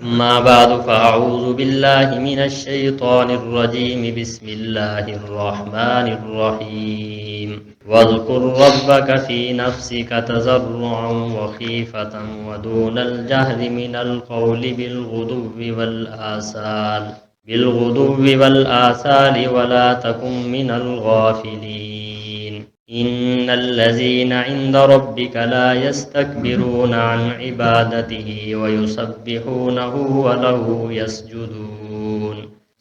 أما بعد فأعوذ بالله من الشيطان الرجيم بسم الله الرحمن الرحيم واذكر ربك في نفسك تضرعا وخيفة ودون الجهر من القول بالغدو والآصال ولا تكن من الغافلين إن الذين عند ربك لا يستكبرون عن عبادته ويسبحونه وله يسجدون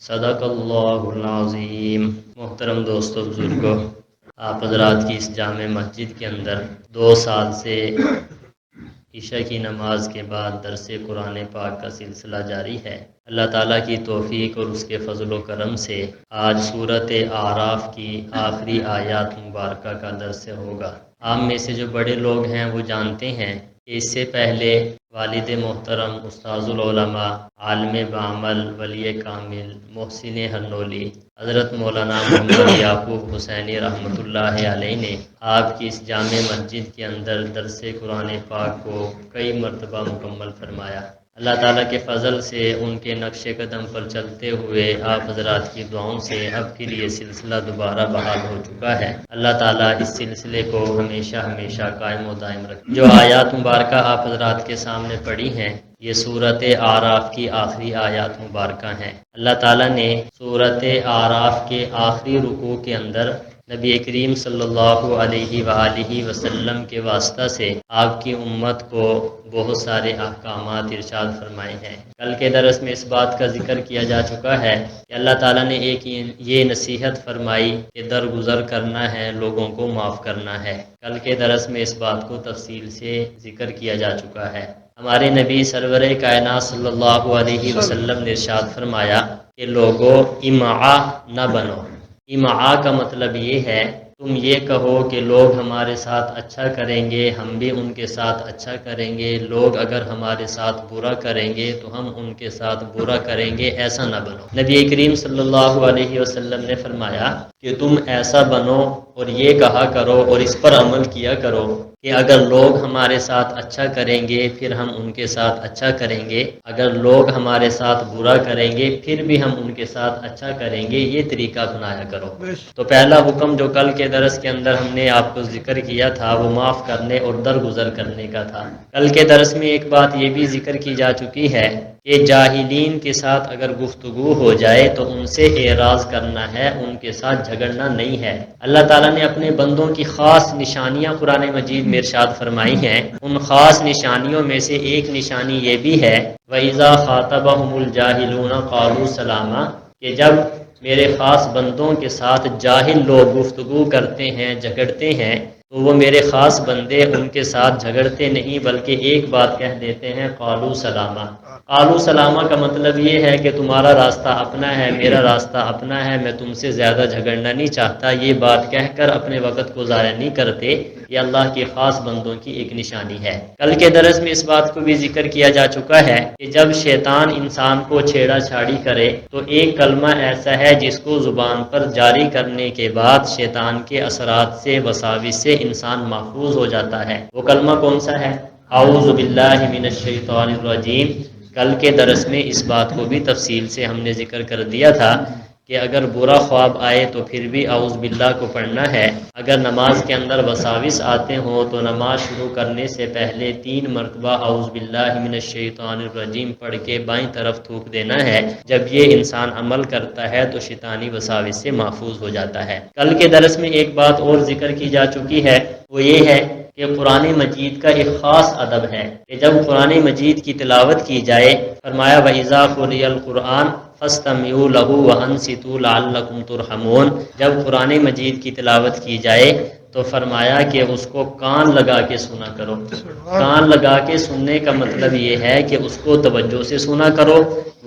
صدق اللہ العظیم۔ محترم دوستو، بزرگوں، آپ حضرات کی اس جامع مسجد کے اندر 2 سال سے عشاء کی نماز کے بعد درس قرآن پاک کا سلسلہ جاری ہے۔ اللہ تعالیٰ کی توفیق اور اس کے فضل و کرم سے آج سورۃ اعراف کی آخری آیات مبارکہ کا درس ہوگا۔ آپ میں سے جو بڑے لوگ ہیں وہ جانتے ہیں کہ اس سے پہلے والد محترم استاذ العلماء عالم بعمل ولی کامل محسن ہرنولی حضرت مولانا محمد یعقوب حسینی رحمۃ اللہ علیہ نے آپ کی اس جامع مسجد کے اندر درس قرآن پاک کو کئی مرتبہ مکمل فرمایا۔ اللہ تعالیٰ کے فضل سے ان کے نقش قدم پر چلتے ہوئے آپ حضرات کی دعاؤں سے اب پھر یہ سلسلہ دوبارہ بحال ہو چکا ہے۔ اللہ تعالیٰ اس سلسلے کو ہمیشہ ہمیشہ قائم و دائم رکھے۔ جو آیات مبارکہ آپ حضرات کے سامنے پڑھی ہیں یہ سورۃ اعراف کی آخری آیات مبارکہ ہیں۔ اللہ تعالیٰ نے سورۃ اعراف کے آخری رکوع کے اندر نبی کریم صلی اللہ علیہ وآلہ وسلم کے واسطہ سے آپ کی امت کو بہت سارے احکامات ارشاد فرمائے ہیں۔ کل کے درس میں اس بات کا ذکر کیا جا چکا ہے کہ اللہ تعالیٰ نے ایک یہ نصیحت فرمائی کہ درگزر کرنا ہے، لوگوں کو معاف کرنا ہے۔ کل کے درس میں اس بات کو تفصیل سے ذکر کیا جا چکا ہے۔ ہمارے نبی سرور کائنات صلی اللہ علیہ وسلم نے ارشاد فرمایا کہ لوگوں امعاء نہ بنو۔ امعاء کا مطلب یہ ہے تم یہ کہو کہ لوگ ہمارے ساتھ اچھا کریں گے ہم بھی ان کے ساتھ اچھا کریں گے، لوگ اگر ہمارے ساتھ برا کریں گے تو ہم ان کے ساتھ برا کریں گے، ایسا نہ بنو۔ نبی کریم صلی اللہ علیہ وسلم نے فرمایا کہ تم ایسا بنو اور یہ کہا کرو اور اس پر عمل کیا کرو کہ اگر لوگ ہمارے ساتھ اچھا کریں گے پھر ہم ان کے ساتھ اچھا کریں گے، اگر لوگ ہمارے ساتھ برا کریں گے پھر بھی ہم ان کے ساتھ اچھا کریں گے، یہ طریقہ اپنایا کرو۔ تو پہلا حکم جو کل کے درس کے اندر ہم نے آپ کو ذکر کیا تھا وہ معاف کرنے اور درگزر کرنے کا تھا۔ کل کے درس میں ایک بات یہ بھی ذکر کی جا چکی ہے کہ جاہلین کے ساتھ اگر گفتگو ہو جائے تو ان سے اعراض کرنا ہے، ان کے ساتھ جھگڑنا نہیں ہے۔ اللہ تعالیٰ نے اپنے بندوں کی خاص نشانیاں قرآن مجید میں ارشاد فرمائی ہیں۔ ان خاص نشانیوں میں سے ایک نشانی یہ بھی ہے وَإِذَا خَاطَبَهُمُ الْجَاهِلُونَ قَالُوا سَلَامًا، کہ جب میرے خاص بندوں کے ساتھ جاہل لوگ گفتگو کرتے ہیں جھگڑتے ہیں تو وہ میرے خاص بندے ان کے ساتھ جھگڑتے نہیں بلکہ ایک بات کہہ دیتے ہیں قالوا سلاما۔ قالوا سلاما کا مطلب یہ ہے کہ تمہارا راستہ اپنا ہے میرا راستہ اپنا ہے، میں تم سے زیادہ جھگڑنا نہیں چاہتا، یہ بات کہہ کر اپنے وقت کو ضائع نہیں کرتے۔ یہ اللہ کے خاص بندوں کی ایک نشانی ہے۔ کل کے درس میں اس بات کو بھی ذکر کیا جا چکا ہے کہ جب شیطان انسان کو چھیڑا چھاڑی کرے تو ایک کلمہ ایسا ہے جس کو زبان پر جاری کرنے کے بعد شیطان کے اثرات سے وساوس سے انسان محفوظ ہو جاتا ہے۔ وہ کلمہ کون سا ہے؟ اعوذ باللہ من الشیطان الرجیم۔ کل کے درس میں اس بات کو بھی تفصیل سے ہم نے ذکر کر دیا تھا کہ اگر برا خواب آئے تو پھر بھی اعوذ باللہ کو پڑھنا ہے۔ اگر نماز کے اندر وساوس آتے ہوں تو نماز شروع کرنے سے پہلے 3 مرتبہ اعوذ باللہ من الشیطان الرجیم پڑھ کے بائیں طرف تھوک دینا ہے۔ جب یہ انسان عمل کرتا ہے تو شیطانی وساوس سے محفوظ ہو جاتا ہے۔ کل کے درس میں ایک بات اور ذکر کی جا چکی ہے، وہ یہ ہے کہ قرآن مجید کا ایک خاص ادب ہے کہ جب قرآن مجید کی تلاوت کی جائے فرمایا وَإِذَا قُرِئَ الْقُرْآنُ فَاسْتَمِعُوا لَهُ وَأَنصِتُوا لَعَلَّكُمْ تُرْحَمُونَ۔ جب قرآن مجید کی تلاوت کی جائے تو فرمایا کہ اس کو کان لگا کے سنا کرو۔ کان لگا کے سننے کا مطلب یہ ہے کہ اس کو توجہ سے سنا کرو،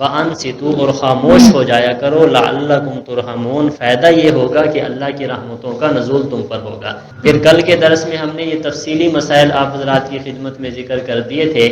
وَأَنصِتُوا اور خاموش ہو جایا کرو، لَعَلَّكُمْ تُرْحَمُونَ فائدہ یہ ہوگا کہ اللہ کی رحمتوں کا نزول تم پر ہوگا۔ پھر کل کے درس میں ہم نے یہ تفصیلی مسائل آپ حضرات کی خدمت میں ذکر کر دیے تھے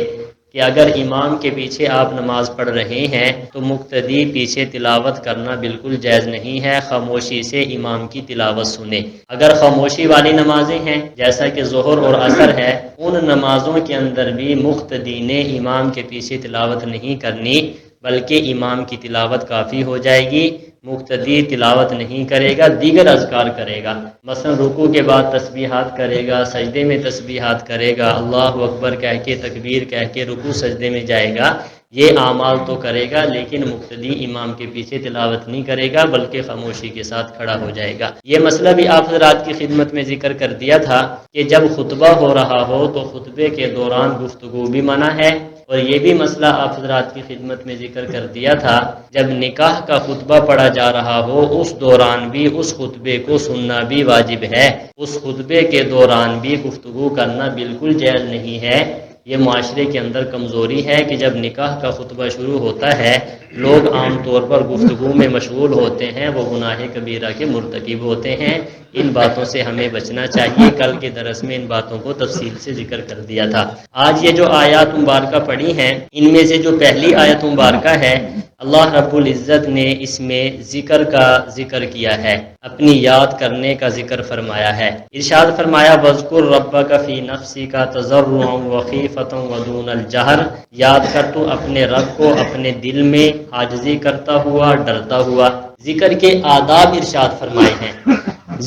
کہ اگر امام کے پیچھے آپ نماز پڑھ رہے ہیں تو مقتدی پیچھے تلاوت کرنا بالکل جائز نہیں ہے، خاموشی سے امام کی تلاوت سنیں۔ اگر خاموشی والی نمازیں ہیں جیسا کہ ظہر اور عصر ہے، ان نمازوں کے اندر بھی مقتدی نے امام کے پیچھے تلاوت نہیں کرنی، بلکہ امام کی تلاوت کافی ہو جائے گی۔ مقتدی تلاوت نہیں کرے گا، دیگر اذکار کرے گا، مثلا رکوع کے بعد تسبیحات کرے گا، سجدے میں تسبیحات کرے گا، اللہ اکبر کہہ کے تکبیر کہہ کے رکوع سجدے میں جائے گا، یہ اعمال تو کرے گا، لیکن مقتدی امام کے پیچھے تلاوت نہیں کرے گا بلکہ خاموشی کے ساتھ کھڑا ہو جائے گا۔ یہ مسئلہ بھی آپ حضرات کی خدمت میں ذکر کر دیا تھا کہ جب خطبہ ہو رہا ہو تو خطبے کے دوران گفتگو بھی منع ہے، اور یہ بھی مسئلہ آپ حضرات کی خدمت میں ذکر کر دیا تھا جب نکاح کا خطبہ پڑھا جا رہا ہو اس دوران بھی اس خطبے کو سننا بھی واجب ہے، اس خطبے کے دوران بھی گفتگو کرنا بالکل جائز نہیں ہے۔ یہ معاشرے کے اندر کمزوری ہے کہ جب نکاح کا خطبہ شروع ہوتا ہے لوگ عام طور پر گفتگو میں مشغول ہوتے ہیں، وہ گناہ کبیرہ کے مرتکب ہوتے ہیں۔ ان باتوں سے ہمیں بچنا چاہیے، کل کے درس میں ان باتوں کو تفصیل سے ذکر کر دیا تھا۔ آج یہ جو آیات مبارکہ پڑھی ہیں ان میں سے جو پہلی آیت مبارکہ ہے اللہ رب العزت نے اس میں ذکر کا ذکر کیا ہے، اپنی یاد کرنے کا ذکر فرمایا ہے۔ ارشاد فرمایا وَاذْكُرْ رَبَّكَ فِي نَفْسِكَ تَضَرُّعًا وَخِيفَةً وَدُونَ الْجَهْرِ، یاد کر تو اپنے رب کو اپنے دل میں عاجزی کرتا ہوا، ڈرتا ہوا۔ ذکر کے آداب ارشاد فرمائے ہیں۔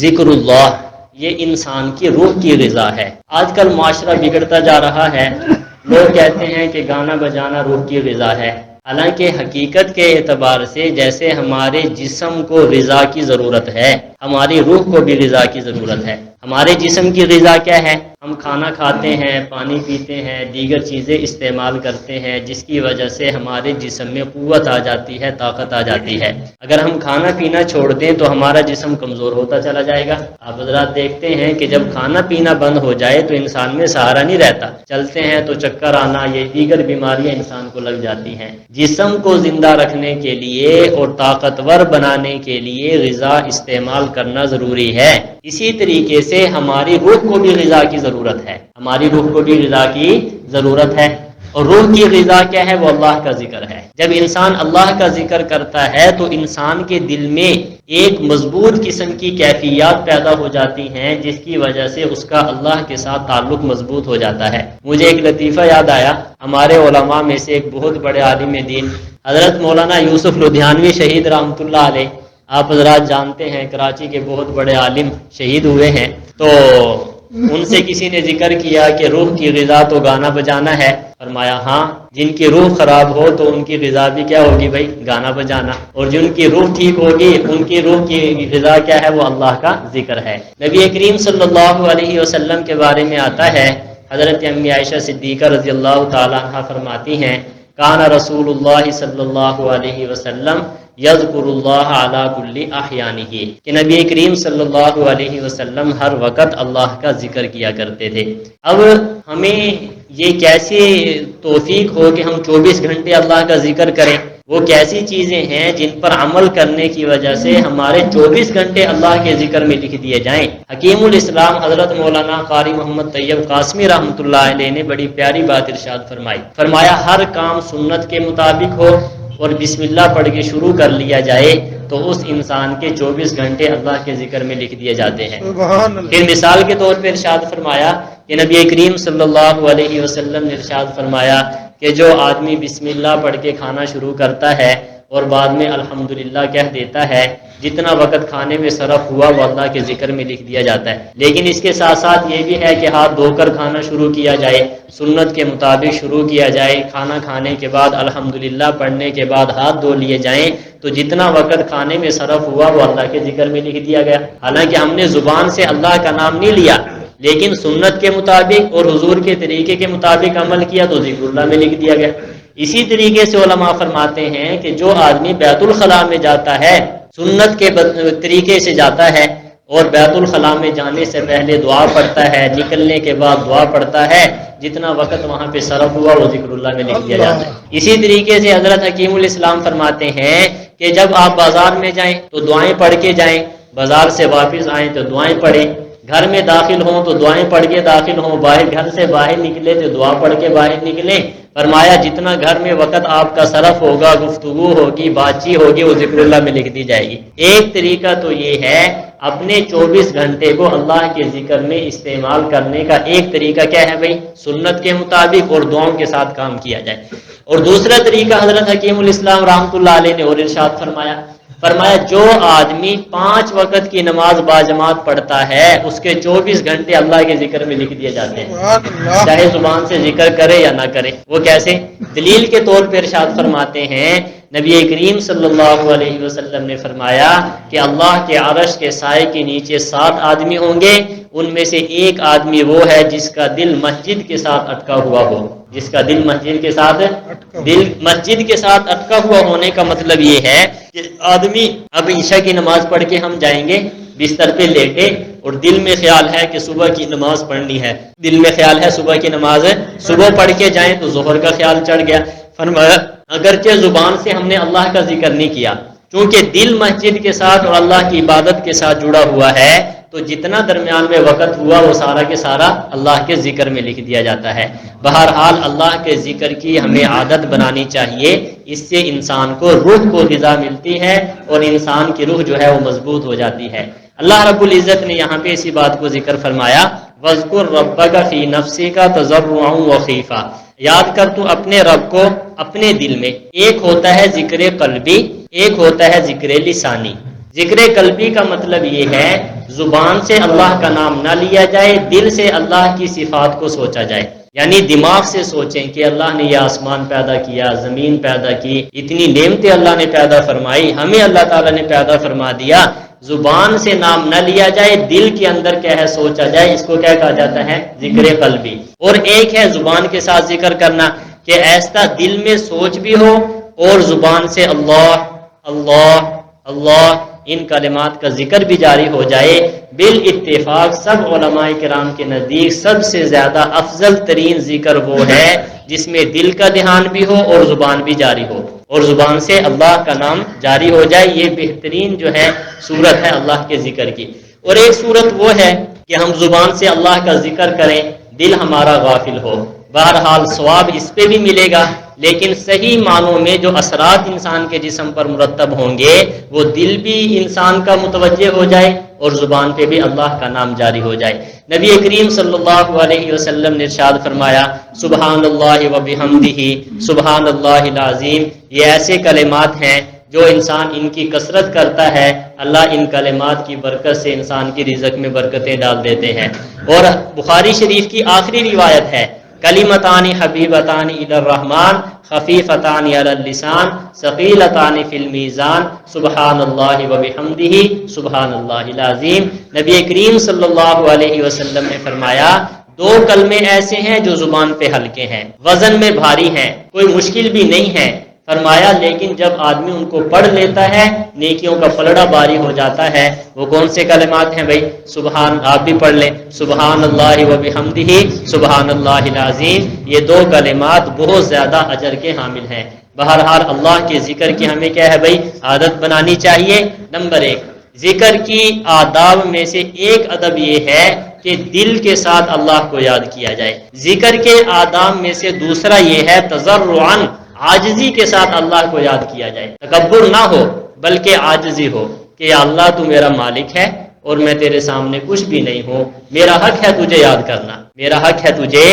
ذکر اللہ یہ انسان کی روح کی غذا ہے۔ آج کل معاشرہ بگڑتا جا رہا ہے، لوگ کہتے ہیں کہ گانا بجانا روح کی غذا ہے، حالانکہ حقیقت کے اعتبار سے جیسے ہمارے جسم کو غذا کی ضرورت ہے ہماری روح کو بھی غذا کی ضرورت ہے۔ ہمارے جسم کی غذا کیا ہے؟ ہم کھانا کھاتے ہیں، پانی پیتے ہیں، دیگر چیزیں استعمال کرتے ہیں جس کی وجہ سے ہمارے جسم میں قوت آ جاتی ہے، طاقت آ جاتی ہے۔ اگر ہم کھانا پینا چھوڑ دیں تو ہمارا جسم کمزور ہوتا چلا جائے گا۔ آپ حضرات دیکھتے ہیں کہ جب کھانا پینا بند ہو جائے تو انسان میں سہارا نہیں رہتا، چلتے ہیں تو چکر آنا، یہ دیگر بیماریاں انسان کو لگ جاتی ہیں۔ جسم کو زندہ رکھنے کے لیے اور طاقتور بنانے کے لیے غذا استعمال کرنا ضروری ہے۔ اسی طریقے سے ہماری روح کو بھی غذا کی ضرورت ہے، ہماری روح کو بھی غذا کی ضرورت ہے، اور روح کی غذا کیا ہے؟ وہ اللہ کا ذکر ہے۔ جب انسان اللہ کا ذکر کرتا ہے تو انسان کے دل میں ایک مضبوط قسم کی کیفیات پیدا ہو جاتی ہیں جس کی وجہ سے اس کا اللہ کے ساتھ تعلق مضبوط ہو جاتا ہے۔ مجھے ایک لطیفہ یاد آیا، ہمارے علماء میں سے ایک بہت بڑے عالم دین حضرت مولانا یوسف لدھیانوی شہید رحمۃ اللہ علیہ، آپ حضرات جانتے ہیں کراچی کے بہت بڑے عالم شہید ہوئے ہیں، تو ان سے کسی نے ذکر کیا کہ روح کی غذا تو گانا بجانا ہے، فرمایا ہاں، جن کی روح خراب ہو تو ان کی غذا بھی کیا ہوگی بھائی؟ گانا بجانا، اور جن کی روح ٹھیک ہوگی ان کی روح کی غذا کیا ہے؟ وہ اللہ کا ذکر ہے۔ نبی کریم صلی اللہ علیہ وسلم کے بارے میں آتا ہے، حضرت امی عائشہ صدیقہ رضی اللہ تعالی عنہ فرماتی ہیں کان رسول اللہ صلی اللہ علیہ وسلم یذکر اللہ علی کل احیانہ، کہ نبی کریم صلی اللہ علیہ وسلم ہر وقت اللہ کا ذکر کیا کرتے تھے۔ اب ہمیں یہ کیسے توفیق ہو کہ ہم 24 گھنٹے اللہ کا ذکر کریں؟ وہ کیسی چیزیں ہیں جن پر عمل کرنے کی وجہ سے ہمارے 24 گھنٹے اللہ کے ذکر میں لکھ دیے جائیں؟ حکیم الاسلام حضرت مولانا قاری محمد طیب قاسمی رحمۃ اللہ علیہ نے بڑی پیاری بات ارشاد فرمائی، فرمایا ہر کام سنت کے مطابق ہو اور بسم اللہ پڑھ کے شروع کر لیا جائے تو اس انسان کے 24 گھنٹے اللہ کے ذکر میں لکھ دیے جاتے ہیں۔ پھر مثال کے طور پہ ارشاد فرمایا کہ نبی کریم صلی اللہ علیہ وسلم نے ارشاد فرمایا کہ جو آدمی بسم اللہ پڑھ کے کھانا شروع کرتا ہے اور بعد میں الحمدللہ کہہ دیتا ہے، جتنا وقت کھانے میں صرف ہوا وہ اللہ کے ذکر میں لکھ دیا جاتا ہے۔ لیکن اس کے ساتھ ساتھ یہ بھی ہے کہ ہاتھ دھو کر کھانا شروع کیا جائے، سنت کے مطابق شروع کیا جائے، کھانا کھانے کے بعد الحمدللہ پڑھنے کے بعد ہاتھ دھو لیے جائیں، تو جتنا وقت کھانے میں صرف ہوا وہ اللہ کے ذکر میں لکھ دیا گیا۔ حالانکہ ہم نے زبان سے اللہ کا نام نہیں لیا، لیکن سنت کے مطابق اور حضور کے طریقے کے مطابق عمل کیا تو ذکر اللہ میں لکھ دیا گیا۔ اسی طریقے سے علماء فرماتے ہیں کہ جو آدمی بیت الخلاء میں جاتا ہے، سنت کے طریقے سے جاتا ہے اور بیت الخلاء میں جانے سے پہلے دعا پڑھتا ہے، نکلنے کے بعد دعا پڑھتا ہے، جتنا وقت وہاں پہ صرف ہوا وہ ذکر اللہ میں لکھ دیا جاتا ہے۔ اسی طریقے سے حضرت حکیم الاسلام فرماتے ہیں کہ جب آپ بازار میں جائیں تو دعائیں پڑھ کے جائیں، بازار سے واپس آئیں تو دعائیں پڑھیں، گھر میں داخل ہوں تو دعائیں پڑھ کے داخل ہوں، باہر گھر سے باہر نکلے تو دعا پڑھ کے باہر نکلیں۔ فرمایا جتنا گھر میں وقت آپ کا صرف ہوگا، گفتگو ہوگی، بات چیت ہوگی، وہ ذکر اللہ میں لکھ دی جائے گی۔ ایک طریقہ تو یہ ہے اپنے 24 گھنٹے کو اللہ کے ذکر میں استعمال کرنے کا۔ ایک طریقہ کیا ہے بھائی؟ سنت کے مطابق اور دعاؤں کے ساتھ کام کیا جائے۔ اور دوسرا طریقہ حضرت حکیم الاسلام رحمۃ اللہ علیہ نے اور ارشاد فرمایا جو آدمی 5 وقت کی نماز باجماعت پڑھتا ہے اس کے 24 گھنٹے اللہ کے ذکر میں لکھ دیے جاتے ہیں، چاہے زبان سے ذکر کرے یا نہ کرے۔ وہ کیسے؟ دلیل کے طور پر ارشاد فرماتے ہیں نبی کریم صلی اللہ علیہ وسلم نے فرمایا کہ اللہ کے عرش کے سائے کے نیچے 7 آدمی ہوں گے، ان میں سے ایک آدمی وہ ہے جس کا دل مسجد کے ساتھ اٹکا ہوا ہو۔ جس کا دل مسجد کے ساتھ اٹکا ہوا ہونے کا مطلب یہ ہے کہ آدمی اب عشاء کی نماز پڑھ کے ہم جائیں گے بستر پہ لیٹے اور دل میں خیال ہے کہ صبح کی نماز پڑھنی ہے، دل میں خیال ہے صبح کی نماز ہے، صبح پڑھ کے جائیں تو ظہر کا خیال چڑھ گیا۔ فرمایا اگرچہ زبان سے ہم نے اللہ کا ذکر نہیں کیا، چونکہ دل مسجد کے ساتھ اور اللہ کی عبادت کے ساتھ جڑا ہوا ہے، تو جتنا درمیان میں وقت ہوا وہ سارا کے سارا اللہ کے ذکر میں لکھ دیا جاتا ہے۔ بہرحال اللہ کے ذکر کی ہمیں عادت بنانی چاہیے، اس سے انسان کو روح کو غذا ملتی ہے اور انسان کی روح جو ہے وہ مضبوط ہو جاتی ہے۔ اللہ رب العزت نے یہاں پہ اسی بات کو ذکر فرمایا، وَاذْكُرْ رَبَّكَ فِي نَفْسِكَ تَضَرُّعًا وَخِيفًا، یاد کر تو اپنے رب کو اپنے دل میں۔ ایک ہوتا ہے ذکر قلبی، ایک ہوتا ہے ذکر لسانی۔ ذکر قلبی کا مطلب یہ ہے زبان سے اللہ کا نام نہ لیا جائے، دل سے اللہ کی صفات کو سوچا جائے، یعنی دماغ سے سوچیں کہ اللہ نے یہ آسمان پیدا کیا، زمین پیدا کی، اتنی نعمتیں اللہ نے پیدا فرمائی، ہمیں اللہ تعالیٰ نے پیدا فرما دیا۔ زبان سے نام نہ لیا جائے، دل کے اندر کیا ہے سوچا جائے، اس کو کیا کہا جاتا ہے؟ ذکر قلبی۔ اور ایک ہے زبان کے ساتھ ذکر کرنا کہ ایسا دل میں سوچ بھی ہو اور زبان سے اللہ اللہ اللہ ان کلمات کا ذکر بھی جاری ہو جائے۔ بالاتفاق سب علماء کرام کے نزدیک سب سے زیادہ افضل ترین ذکر وہ ہے جس میں دل کا دھیان بھی ہو اور زبان بھی جاری ہو، اور زبان سے اللہ کا نام جاری ہو جائے۔ یہ بہترین جو ہے صورت ہے اللہ کے ذکر کی۔ اور ایک صورت وہ ہے کہ ہم زبان سے اللہ کا ذکر کریں، دل ہمارا غافل ہو۔ بہرحال ثواب اس پہ بھی ملے گا، لیکن صحیح معنوں میں جو اثرات انسان کے جسم پر مرتب ہوں گے وہ دل بھی انسان کا متوجہ ہو جائے اور زبان پہ بھی اللہ کا نام جاری ہو جائے۔ نبی کریم صلی اللہ علیہ وسلم نے ارشاد فرمایا سبحان اللہ و بحمدہ سبحان اللہ العظیم، یہ ایسے کلمات ہیں جو انسان ان کی کثرت کرتا ہے، اللہ ان کلمات کی برکت سے انسان کی رزق میں برکتیں ڈال دیتے ہیں۔ اور بخاری شریف کی آخری روایت ہے کلمتان حبیبتان الی الرحمن خفیفتان علی اللسان ثقیلتان فی المیزان سبحان اللہ و بحمدہ سبحان اللہ العظیم۔ نبی کریم صلی اللہ علیہ وسلم نے فرمایا 2 کلمے ایسے ہیں جو زبان پہ ہلکے ہیں، وزن میں بھاری ہیں، کوئی مشکل بھی نہیں ہے، فرمایا لیکن جب آدمی ان کو پڑھ لیتا ہے نیکیوں کا پلڑا باری ہو جاتا ہے۔ وہ کون سے کلمات ہیں بھائی؟ سبحان، آپ بھی پڑھ لیں، سبحان اللہ و بحمدہ سبحان اللہ العظیم۔ یہ 2 کلمات بہت زیادہ اجر کے حامل ہیں۔ بہرحال اللہ کے ذکر کی ہمیں کیا ہے بھائی؟ عادت بنانی چاہیے۔ نمبر 1 ذکر کی آداب میں سے ایک ادب یہ ہے کہ دل کے ساتھ اللہ کو یاد کیا جائے۔ ذکر کے آداب میں سے دوسرا یہ ہے تضرعاً، عاجزی کے ساتھ اللہ کو یاد کیا جائے، تکبر نہ ہو بلکہ عاجزی ہو کہ یا اللہ تو میرا مالک ہے اور میں تیرے سامنے کچھ بھی نہیں ہوں، میرا حق ہے تجھے یاد کرنا، میرا حق ہے تجھے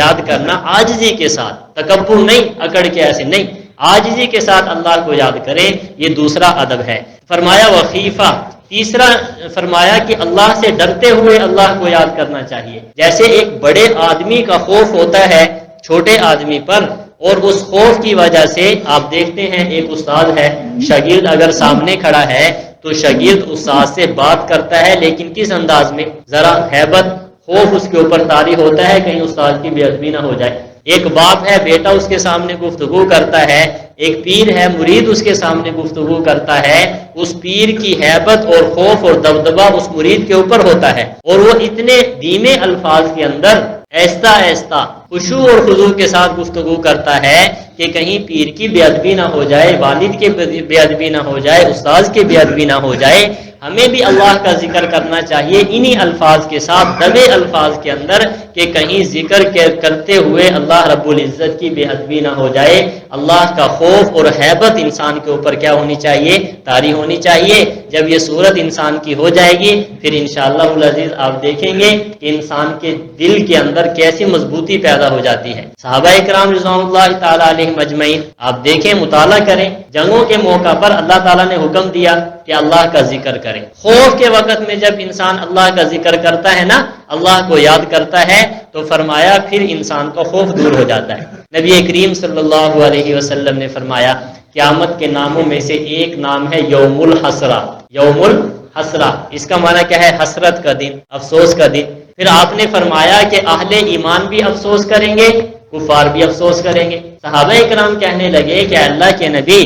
یاد کرنا، عاجزی کے ساتھ، تکبر نہیں، اکڑ کے ایسے نہیں، عاجزی کے ساتھ اللہ کو یاد کریں، یہ دوسرا ادب ہے۔ فرمایا وخیفہ، تیسرا فرمایا کہ اللہ سے ڈرتے ہوئے اللہ کو یاد کرنا چاہیے۔ جیسے ایک بڑے آدمی کا خوف ہوتا ہے چھوٹے آدمی پر، اور اس خوف کی وجہ سے آپ دیکھتے ہیں ایک استاد ہے، شاگرد اگر سامنے کھڑا ہے تو شاگرد استاد سے بات کرتا ہے لیکن کس انداز میں؟ ذرا ہیبت، خوف اس کے اوپر طاری ہوتا ہے کہیں استاد کی بے ادبی نہ ہو جائے۔ ایک باپ ہے، بیٹا اس کے سامنے گفتگو کرتا ہے، ایک پیر ہے، مرید اس کے سامنے گفتگو کرتا ہے، اس پیر کی ہیبت اور خوف اور دبدبہ اس مرید کے اوپر ہوتا ہے، اور وہ اتنے دھیمے الفاظ کے اندر ایستا ایستا خشوع اور خضوع کے ساتھ گفتگو کرتا ہے کہ کہیں پیر کی بے ادبی نہ ہو جائے، والد کی بے ادبی نہ ہو جائے، استاذ کی بے ادبی نہ ہو جائے۔ ہمیں بھی اللہ کا ذکر کرنا چاہیے انہی الفاظ کے ساتھ، دبے الفاظ کے اندر، کہ کہیں ذکر کرتے ہوئے اللہ رب العزت کی بے ادبی نہ ہو جائے۔ اللہ کا خوف اور ہیبت انسان کے اوپر کیا ہونی چاہیے؟ طاری ہونی چاہیے۔ جب یہ صورت انسان کی ہو جائے گی پھر انشاءاللہ العزیز آپ دیکھیں گے کہ انسان کے دل کے اندر کیسی مضبوطی پیدا ہو جاتی ہے۔ صحابہ کرام رضوان اللہ تعالی علیہم اجمعین، آپ دیکھیں، مطالعہ کریں، جنگوں کے موقع پر اللہ تعالیٰ نے حکم دیا کہ اللہ کا ذکر کریں۔ خوف کے وقت میں جب انسان اللہ کا ذکر کرتا ہے نا، اللہ کو یاد کرتا ہے، تو فرمایا پھر انسان کا خوف دور ہو جاتا ہے۔ نبی کریم صلی اللہ علیہ وسلم نے فرمایا قیامت کے ناموں میں سے ایک نام ہے یوم الحسرہ۔ یوم الحسرہ، اس کا معنی کیا ہے؟ حسرت کا دن، افسوس کا دن۔ پھر آپ نے فرمایا کہ اہل ایمان بھی افسوس کریں گے، کفار بھی افسوس کریں گے۔ صحابہ کرام کہنے لگے کہ اللہ کے نبی،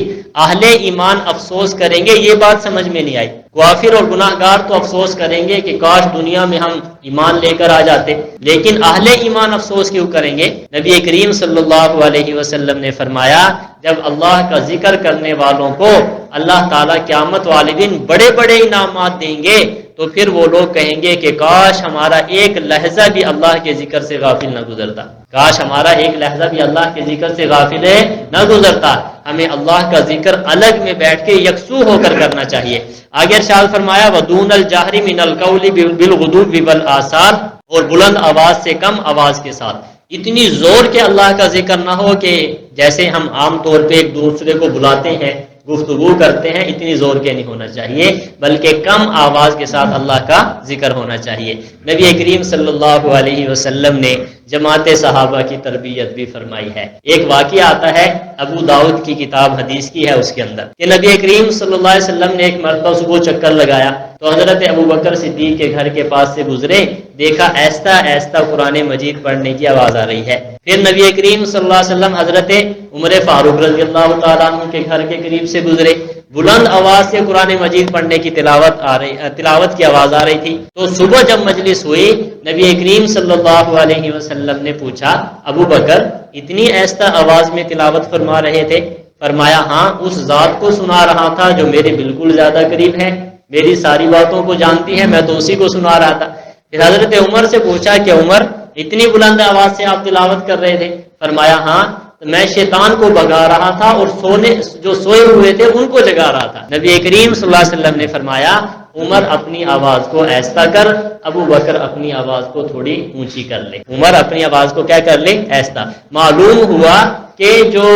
اہل ایمان افسوس کریں گے، یہ بات سمجھ میں نہیں آئی۔ کافر اور گناہ گار تو افسوس کریں گے کہ کاش دنیا میں ہم ایمان لے کر آ جاتے، لیکن اہل ایمان افسوس کیوں کریں گے؟ نبی کریم صلی اللہ علیہ وسلم نے فرمایا جب اللہ کا ذکر کرنے والوں کو اللہ تعالیٰ قیامت والے دن بڑے بڑے انعامات دیں گے، تو پھر وہ لوگ کہیں گے کہ کاش ہمارا ایک لحظہ بھی اللہ کے ذکر سے غافل نہ گزرتا، کاش ہمارا ایک لحظہ بھی اللہ کے ذکر سے غافل نہ گزرتا۔ ہمیں اللہ کا ذکر الگ میں بیٹھ کے یکسو ہو کر کرنا چاہیے۔ آگے ارشاد فرمایا وَدُونَ الْجَهْرِ مِنَ الْقَوْلِ بِالْغُدُوِّ وَالْآصَالِ، اور بلند آواز سے کم آواز کے ساتھ، اتنی زور کے اللہ کا ذکر نہ ہو کہ جیسے ہم عام طور پہ ایک دوسرے کو بلاتے ہیں، گفتگو کرتے ہیں، اتنی زور کے نہیں ہونا چاہیے، بلکہ کم آواز کے ساتھ اللہ کا ذکر ہونا چاہیے۔ نبی کریم صلی اللہ علیہ وسلم نے جماعت صحابہ کی تربیت بھی فرمائی ہے۔ ایک واقعہ آتا ہے ابو داؤد کی کتاب حدیث کی ہے، اس کے اندر کہ نبی کریم صلی اللہ علیہ وسلم نے ایک مرتبہ صبح چکر لگایا تو حضرت ابو بکر صدیق کے گھر کے پاس سے گزرے، دیکھا ایستا ایستا قرآن مجید پڑھنے کی آواز آ رہی ہے۔ پھر نبی کریم صلی اللہ علیہ وسلم حضرت عمر فاروق رضی اللہ تعالیٰ عنہ کے گھر کے قریب سے گزرے، بلند آواز سے قرآن مجید پڑھنے کی تلاوت کی آواز آ رہی تھی۔ تو صبح جب مجلس ہوئی، نبی کریم صلی اللہ علیہ وسلم نے پوچھا ابو بکر اتنی ایستا آواز میں تلاوت فرما رہے تھے؟ فرمایا ہاں، اس ذات کو سنا رہا تھا جو میرے بالکل زیادہ قریب ہے، میری ساری باتوں کو جانتی ہے، میں تو اسی کو سنا رہا تھا۔ پھر حضرت عمر سے پوچھا کہ عمر اتنی بلند آواز سے آپ تلاوت کر رہے تھے؟ فرمایا ہاں، میں شیطان کو بھگا رہا تھا اور جو سوئے ہوئے تھے ان کو جگا رہا تھا۔ نبی کریم صلی اللہ علیہ وسلم نے فرمایا عمر اپنی آواز کو ایستا کر، ابو بکر اپنی آواز کو تھوڑی اونچی کر لے۔ عمر اپنی آواز کو کیا کر لے؟ ایستا۔ معلوم ہوا کہ جو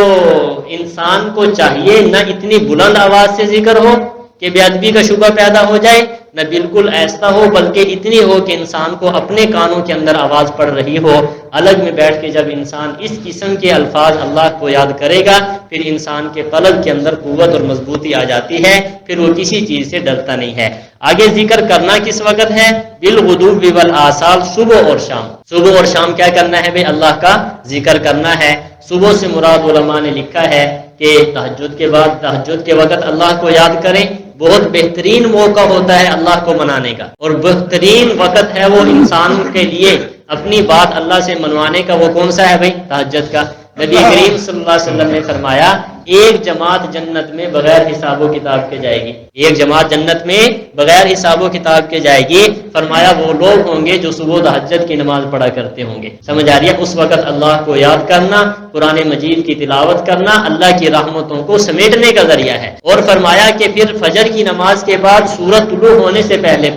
انسان کو چاہیے نہ اتنی بلند آواز سے ذکر ہو کہ بے ادبی کا شبہ پیدا ہو جائے، نہ بالکل ایسا ہو، بلکہ اتنی ہو کہ انسان کو اپنے کانوں کے اندر آواز پڑ رہی ہو۔ الگ میں بیٹھ کے جب انسان اس قسم کے الفاظ اللہ کو یاد کرے گا، پھر انسان کے قلب کے اندر قوت اور مضبوطی آ جاتی ہے، پھر وہ کسی چیز سے ڈرتا نہیں ہے۔ آگے ذکر کرنا کس وقت ہے؟ بالغدو والآصال، صبح اور شام۔ صبح اور شام کیا کرنا ہے بھائی؟ اللہ کا ذکر کرنا ہے۔ صبح سے مراد علماء نے لکھا ہے کہ تہجد کے بعد، تہجد کے وقت اللہ کو یاد کریں، بہت بہترین موقع ہوتا ہے اللہ کو منانے کا، اور بہترین وقت ہے وہ انسان کے لیے اپنی بات اللہ سے منوانے کا۔ وہ کون سا ہے بھائی؟ تہجد کا۔ نبی کریم صلی اللہ علیہ وسلم نے فرمایا ایک جماعت جنت میں بغیر حساب و کتاب کے جائے گی، ایک جماعت جنت میں بغیر حساب و کتاب کے جائے گی۔ فرمایا وہ لوگ ہوں گے جو صبح تہجد کی نماز پڑھا کرتے ہوں گے۔ سمجھ آ رہی ہے؟ اس وقت اللہ کو یاد کرنا، قرآن مجید کی تلاوت کرنا اللہ کی رحمتوں کو سمیٹنے کا ذریعہ ہے۔ اور فرمایا کہ پھر فجر کی نماز کے بعد سورج طلوع ہونے سے پہلے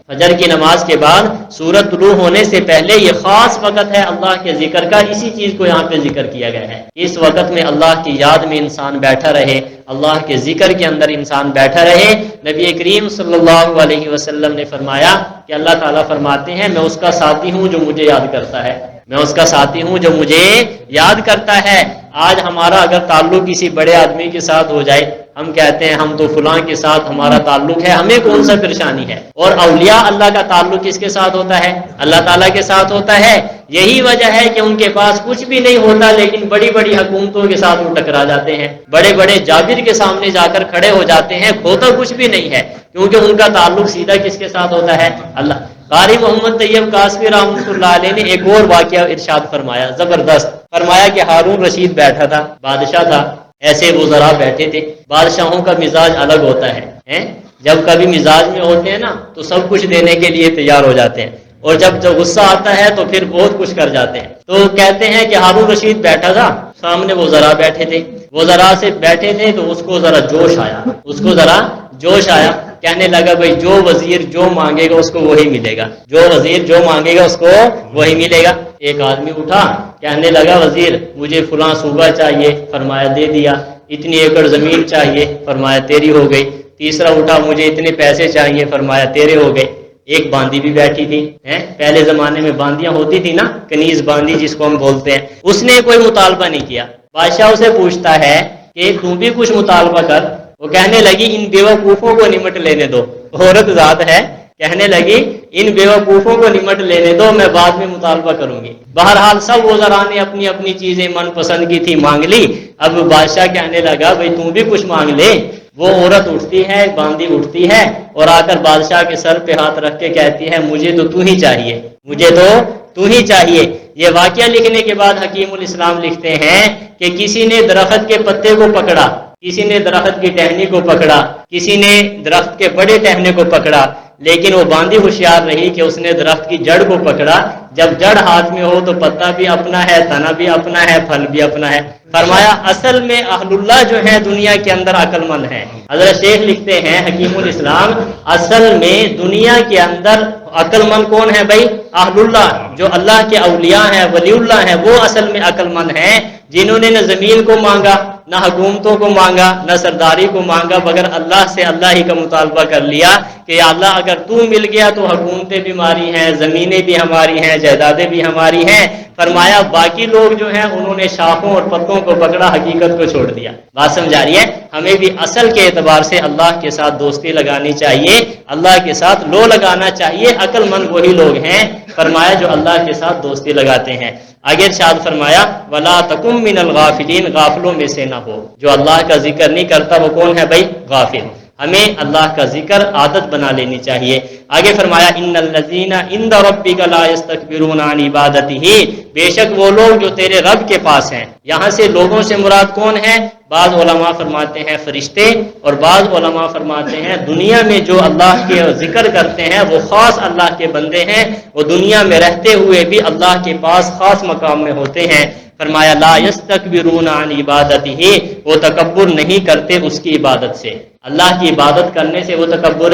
فجر کی نماز کے بعد سورج طلوع ہونے سے پہلے یہ خاص وقت ہے اللہ کے ذکر کا۔ اسی چیز کو یہاں پہ ذکر کیا گیا ہے، اس وقت میں اللہ کی یاد میں انسان بیٹھا رہے، اللہ کے ذکر کے اندر انسان بیٹھا رہے۔ نبی کریم صلی اللہ علیہ وسلم نے فرمایا کہ اللہ تعالیٰ فرماتے ہیں میں اس کا ساتھی ہوں جو مجھے یاد کرتا ہے، میں اس کا ساتھی ہوں جو مجھے یاد کرتا ہے۔ آج ہمارا اگر تعلق کسی بڑے آدمی کے ساتھ ہو جائے، ہم کہتے ہیں ہم تو فلاں کے ساتھ ہمارا تعلق ہے، ہمیں کون سا پریشانی ہے؟ اور اولیاء اللہ کا تعلق کس کے ساتھ ہوتا ہے؟ اللہ تعالیٰ کے ساتھ ہوتا ہے۔ یہی وجہ ہے کہ ان کے پاس کچھ بھی نہیں ہوتا، لیکن بڑی بڑی حکومتوں کے ساتھ وہ ٹکرا جاتے ہیں، بڑے بڑے جابر کے سامنے جا کر کھڑے ہو جاتے ہیں، کھوتا کچھ بھی نہیں ہے، کیونکہ ان کا تعلق سیدھا کس کے ساتھ ہوتا ہے؟ اللہ۔ قاری محمد طیب قاسمی رحمۃ اللہ علیہ نے ایک اور واقعہ ارشاد فرمایا، زبردست فرمایا کہ ہارون رشید بیٹھا تھا، بادشاہ تھا، ایسے وزراء بیٹھے تھے۔ بادشاہوں کا مزاج الگ ہوتا ہے، جب کبھی مزاج میں ہوتے ہیں نا تو سب کچھ دینے کے لیے تیار ہو جاتے ہیں، اور جب غصہ آتا ہے تو پھر بہت کچھ کر جاتے ہیں۔ تو کہتے ہیں کہ ہارون رشید بیٹھا تھا، سامنے وزراء بیٹھے تھے، وزراء سے بیٹھے تھے تو اس کو ذرا جوش آیا، کہنے لگا بھائی جو وزیر جو مانگے گا اس کو وہی ملے گا، جو وزیر جو مانگے گا اس کو وہی ملے گا۔ ایک آدمی اٹھا، کہنے لگا وزیر مجھے فلاں صوبہ چاہیے، فرمایا دے دیا۔ اتنی ایکڑ زمین چاہیے، فرمایا تیری ہو گئی۔ تیسرا اٹھا، مجھے اتنے پیسے چاہیے، فرمایا تیرے ہو گئے۔ ایک باندی بھی بیٹھی تھی، پہلے زمانے میں باندیاں ہوتی تھی نا، کنیز باندی جس کو ہم بولتے ہیں، اس نے کوئی مطالبہ نہیں کیا۔ بادشاہ اسے پوچھتا ہے کہ تم بھی کچھ مطالبہ کر۔ وہ کہنے لگی ان بیوقوفوں کو نمٹ لینے دو، عورت ذات ہے، کہنے لگی ان بیوقوفوں کو نمٹ لینے دو، میں بعد میں مطالبہ کروں گی۔ بہرحال سب وزراء نے اپنی اپنی چیزیں من پسند کی تھی مانگ لی۔ اب بادشاہ کہنے لگا بھائی تم بھی کچھ مانگ لے۔ وہ عورت اٹھتی ہے، باندی اٹھتی ہے اور آ کر بادشاہ کے سر پہ ہاتھ رکھ کے کہتی ہے مجھے تو تو ہی چاہیے، مجھے تو تو ہی چاہیے۔ یہ واقعہ لکھنے کے بعد حکیم الاسلام لکھتے ہیں کہ کسی نے درخت کے پتے کو پکڑا، کسی نے درخت کی ٹہنی کو پکڑا، کسی نے درخت کے بڑے ٹہنے کو پکڑا، لیکن وہ باندی ہوشیار رہی کہ اس نے درخت کی جڑ کو پکڑا۔ جب جڑ ہاتھ میں ہو تو پتا بھی اپنا ہے، تنا بھی اپنا ہے، پھل بھی اپنا ہے۔ فرمایا اصل میں اہل اللہ جو ہے دنیا کے اندر عقل مند ہیں۔ حضرت شیخ لکھتے ہیں حکیم الاسلام، اصل میں دنیا کے اندر عقل مند کون ہے بھائی؟ اہل اللہ، جو اللہ کے اولیاء ہیں، ولی اللہ ہیں، وہ اصل میں عقل مند ہیں، جنہوں نے نہ زمین کو مانگا، نہ حکومتوں کو مانگا، نہ سرداری کو مانگا، مگر اللہ سے اللہ ہی کا مطالبہ کر لیا کہ یا اللہ اگر تو مل گیا تو حکومتیں بھی ہماری ہیں، زمینیں بھی ہماری ہیں، جائیدادیں بھی ہماری ہیں۔ فرمایا باقی لوگ جو ہیں انہوں نے شاخوں اور پتوں کو پکڑا، حقیقت کو چھوڑ دیا۔ بات سمجھا رہی ہے؟ ہمیں بھی اصل کے اعتبار سے اللہ کے ساتھ دوستی لگانی چاہیے، اللہ کے ساتھ لو لگانا چاہیے۔ عقل مند وہی لوگ ہیں فرمایا جو اللہ کے ساتھ دوستی لگاتے ہیں۔ آگے ارشاد فرمایا وَلَا تَكُن مِّنَ الْغَافِلِينَ، غافلوں میں سے نہ ہو۔ جو اللہ کا ذکر نہیں کرتا وہ کون ہے بھائی؟ غافل۔ ہمیں اللہ کا ذکر عادت بنا لینی چاہیے۔ آگے فرمایا ان الذین عند ربک لا یستکبرون عن عبادتہ، بے شک وہ لوگ جو تیرے رب کے پاس ہیں۔ یہاں سے لوگوں سے مراد کون ہے؟ بعض علماء فرماتے ہیں فرشتے، اور بعض علماء فرماتے ہیں دنیا میں جو اللہ کے ذکر کرتے ہیں وہ خاص اللہ کے بندے ہیں، وہ دنیا میں رہتے ہوئے بھی اللہ کے پاس خاص مقام میں ہوتے ہیں۔ فرمایا لا یستکبرون عن عبادتہ، وہ تکبر نہیں کرتے اس کی عبادت سے، اللہ کی عبادت کرنے سے وہ تکبر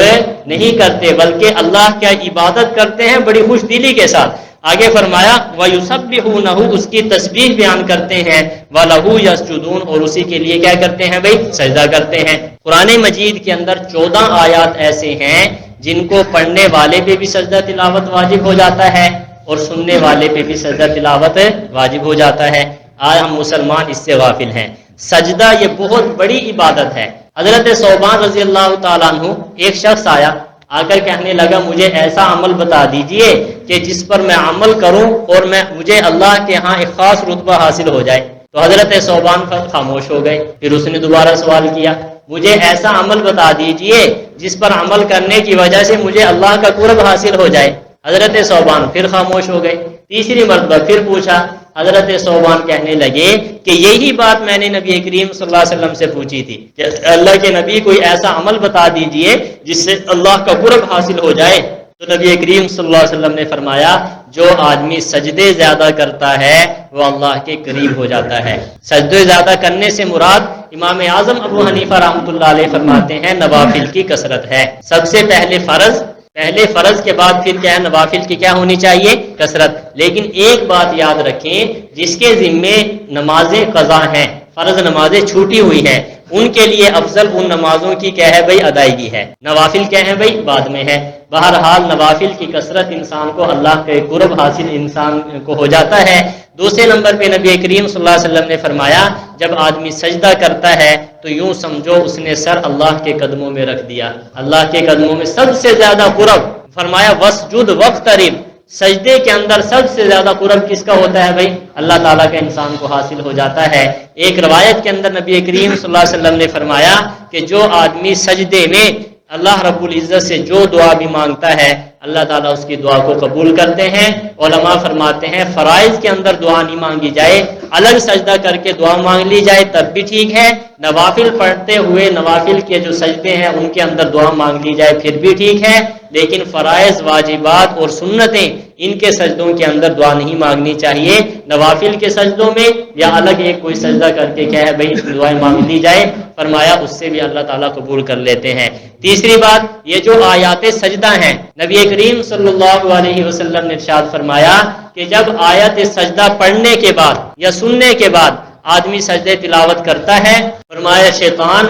نہیں کرتے، بلکہ اللہ کی عبادت کرتے ہیں بڑی خوش دلی کے ساتھ۔ آگے فرمایا وَيُسَبِّحُونَهُ، اس کی تسبیح بیان کرتے ہیں، وَلَهُ يَسْجُدُونَ، اور اسی کے لیے کیا کرتے ہیں بھائی؟ سجدہ کرتے ہیں۔ قرآن مجید کے اندر 14 آیات ایسے ہیں جن کو پڑھنے والے پہ بھی سجدہ تلاوت واجب ہو جاتا ہے اور سننے والے پہ بھی سجدہ تلاوت واجب ہو جاتا ہے۔ آج ہم مسلمان اس سے غافل ہیں۔ سجدہ یہ بہت بڑی عبادت ہے۔ حضرت ثوبان رضی اللہ تعالیٰ عنہ، ایک شخص آیا، آ کر کہنے لگا مجھے ایسا عمل بتا دیجئے کہ جس پر میں عمل کروں اور مجھے اللہ کے ہاں ایک خاص رتبہ حاصل ہو جائے۔ تو حضرت ثوبان خاموش ہو گئے۔ پھر اس نے دوبارہ سوال کیا، مجھے ایسا عمل بتا دیجئے جس پر عمل کرنے کی وجہ سے مجھے اللہ کا قرب حاصل ہو جائے۔ حضرت ثوبان پھر خاموش ہو گئے۔ تیسری مرتبہ پھر پوچھا۔ حضرت ثوبان کہنے لگے کہ یہی بات میں نے نبی کریم صلی اللہ علیہ وسلم سے پوچھی تھی کہ اللہ کے نبی کوئی ایسا عمل بتا دیجئے جس سے اللہ کا قرب حاصل ہو جائے۔ تو نبی کریم صلی اللہ علیہ وسلم نے فرمایا جو آدمی سجدے زیادہ کرتا ہے وہ اللہ کے قریب ہو جاتا ہے۔ سجدے زیادہ کرنے سے مراد امام اعظم ابو حنیفہ رحمۃ اللہ علیہ فرماتے ہیں نوافل کی کثرت ہے۔ سب سے پہلے فرض کے بعد پھر کیا ہے؟ نوافل کی کیا ہونی چاہیے؟ کثرت۔ لیکن ایک بات یاد رکھیں، جس کے ذمے نمازیں قضا ہیں، فرض نمازیں چھوٹی ہوئی ہیں، ان کے لیے افضل ان نمازوں کی کیا ہے بھائی؟ ادائیگی ہے۔ نوافل کیا ہے بھائی؟ بعد میں ہے۔ بہرحال نوافل کی کثرت انسان کو اللہ کے قرب حاصل انسان کو ہو جاتا ہے۔ دوسرے نمبر پہ نبی کریم صلی اللہ علیہ وسلم نے فرمایا جب آدمی سجدہ کرتا ہے تو یوں سمجھو اس نے سر اللہ کے قدموں میں رکھ دیا، اللہ کے قدموں میں سب سے زیادہ قرب، فرمایا وسجد وقترب، سجدے کے اندر سب سے زیادہ قرب کس کا ہوتا ہے بھائی؟ اللہ تعالیٰ کا انسان کو حاصل ہو جاتا ہے۔ ایک روایت کے اندر نبی کریم صلی اللہ علیہ وسلم نے فرمایا کہ جو آدمی سجدے میں اللہ رب العزت سے جو دعا بھی مانگتا ہے اللہ تعالیٰ اس کی دعا کو قبول کرتے ہیں۔ علماء فرماتے ہیں فرائض کے اندر دعا نہیں مانگی جائے، الگ سجدہ کر کے دعا مانگ لی جائے تب بھی ٹھیک ہے، نوافل پڑھتے ہوئے نوافل کے جو سجدے ہیں ان کے اندر دعا مانگ لی جائے پھر بھی ٹھیک ہے، لیکن فرائض واجبات اور سنتیں ان کے سجدوں کے اندر دعا نہیں مانگنی چاہیے۔ نوافل کے سجدوں میں یا الگ ایک کوئی سجدہ کر کے کیا ہے بھائی دعائیں مانگ لی جائے، فرمایا اس سے بھی اللہ تعالیٰ قبول کر لیتے ہیں۔ تیسری بات، یہ جو آیات سجدہ ہیں نبی کریم صلی اللہ علیہ وسلم نے ارشاد فرمایا کہ جب آیت سجدہ پڑھنے کے بعد یا سننے کے بعد آدمی سجدے تلاوت کرتا ہے، فرمایا شیطان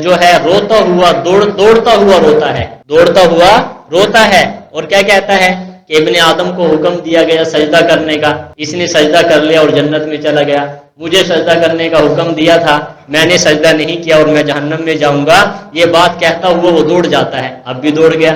جو ہے روتا ہوا دوڑتا ہوا روتا ہے اور کیا کہتا ہے کہ ابن آدم کو حکم دیا گیا سجدہ کرنے کا، اس نے سجدہ کر لیا اور جنت میں چلا گیا، مجھے سجدہ کرنے کا حکم دیا تھا میں نے سجدہ نہیں کیا اور میں جہنم میں جاؤں گا، یہ بات کہتا ہوا وہ دوڑ جاتا ہے۔ اب بھی دوڑ گیا،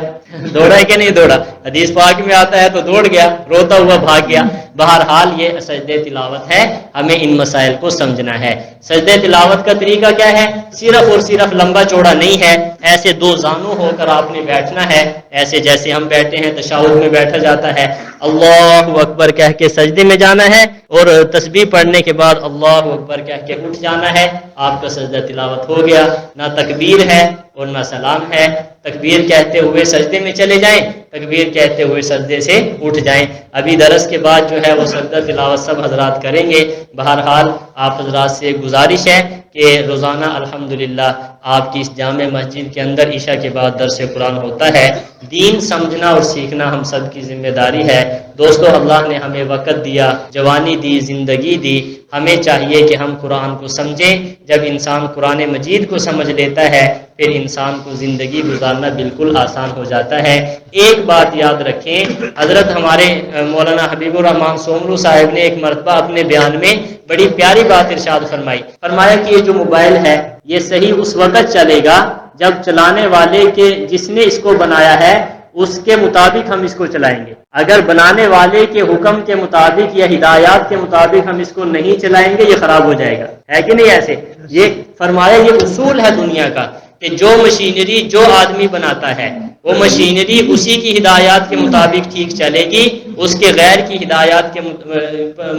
دوڑا ہے کہ نہیں دوڑا؟ حدیث پاک میں آتا ہے تو دوڑ گیا، روتا ہوا بھاگ گیا۔ بہرحال یہ سجدے تلاوت ہے، ہمیں ان مسائل کو سمجھنا ہے۔ سجدے تلاوت کا طریقہ کیا ہے؟ صرف اور صرف لمبا چوڑا نہیں ہے، ایسے دو زانو ہو کر آپ نے بیٹھنا ہے، ایسے جیسے ہم بیٹھے ہیں تشہد میں بیٹھا جاتا ہے، اللہ اکبر کہہ کے سجدے میں جانا ہے اور تسبیح پڑھنے کے بعد اللہ اکبر کہہ کے اٹھ جانا ہے، آپ کا سجدہ تلاوت ہو گیا۔ نہ تکبیر ہے اور نہ سلام ہے، تکبیر کہتے ہوئے سجدے میں چلے جائیں، تکبیر کہتے ہوئے سجدے سے اٹھ جائیں۔ ابھی درس کے بعد جو ہے وہ سجدہ تلاوت سب حضرات کریں گے۔ بہرحال آپ حضرات سے گزارش ہے کہ روزانہ الحمدللہ آپ کی اس جامع مسجد کے اندر عشاء کے بعد درس قرآن ہوتا ہے۔ دین سمجھنا اور سیکھنا ہم سب کی ذمہ داری ہے۔ دوستو اللہ نے ہمیں وقت دیا، جوانی دی، زندگی دی، ہمیں چاہیے کہ ہم قرآن کو سمجھیں۔ جب انسان قرآن مجید کو سمجھ لیتا ہے پھر انسان کو زندگی گزارنا بالکل آسان ہو جاتا ہے۔ ایک بات یاد رکھیں، حضرت ہمارے مولانا حبیب الرحمان سومرو صاحب نے ایک مرتبہ اپنے بیان میں بڑی پیاری بات ارشاد فرمایا کہ یہ جو موبائل ہے یہ صحیح اس وقت چلے گا جب چلانے والے کے جس نے اس کو بنایا ہے اس کے مطابق ہم اس کو چلائیں گے۔ اگر بنانے والے کے حکم کے مطابق یا ہدایات کے مطابق ہم اس کو نہیں چلائیں گے یہ خراب ہو جائے گا، ہے کہ نہیں؟ ایسے یہ فرمایا یہ اصول ہے دنیا کا کہ جو مشینری جو آدمی بناتا ہے وہ مشینری اسی کی ہدایات کے مطابق ٹھیک چلے گی، اس کے غیر کی ہدایات کے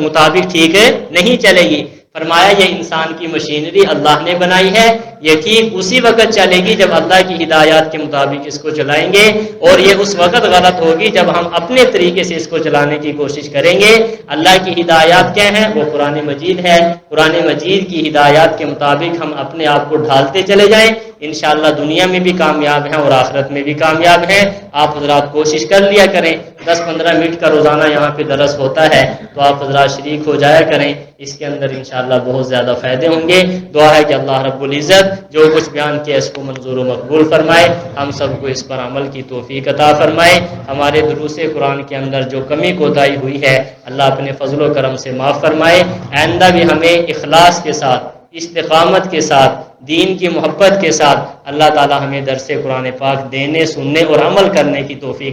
مطابق ٹھیک نہیں چلے گی۔ فرمایا یہ انسان کی مشینری اللہ نے بنائی ہے، یہ ٹھیک اسی وقت چلے گی جب اللہ کی ہدایات کے مطابق اس کو چلائیں گے، اور یہ اس وقت غلط ہوگی جب ہم اپنے طریقے سے اس کو چلانے کی کوشش کریں گے۔ اللہ کی ہدایات کیا ہیں؟ وہ قرآن مجید ہے، قرآن مجید کی ہدایات کے مطابق ہم اپنے آپ کو ڈھالتے چلے جائیں، انشاءاللہ دنیا میں بھی کامیاب ہیں اور آخرت میں بھی کامیاب ہیں۔ آپ حضرات کوشش کر لیا کریں، 10-15 منٹ کا روزانہ یہاں پہ درس ہوتا ہے تو آپ حضرات شریک ہو جایا کریں، اس کے اندر انشاءاللہ بہت زیادہ فائدے ہوں گے۔ دعا ہے کہ اللہ رب العزت جو کچھ بیان کیا اس کو منظور و مقبول فرمائے، ہم سب کو اس پر عمل کی توفیق عطا فرمائے، ہمارے دروس قرآن کے اندر جو کمی کوتاہی ہوئی ہے اللہ اپنے فضل و کرم سے معاف فرمائے۔ آئندہ بھی ہمیں اخلاص کے ساتھ، استقامت کے ساتھ، دین کی محبت کے ساتھ اللہ تعالی ہمیں درس قرآن پاک دینے، سننے اور عمل کرنے کی توفیق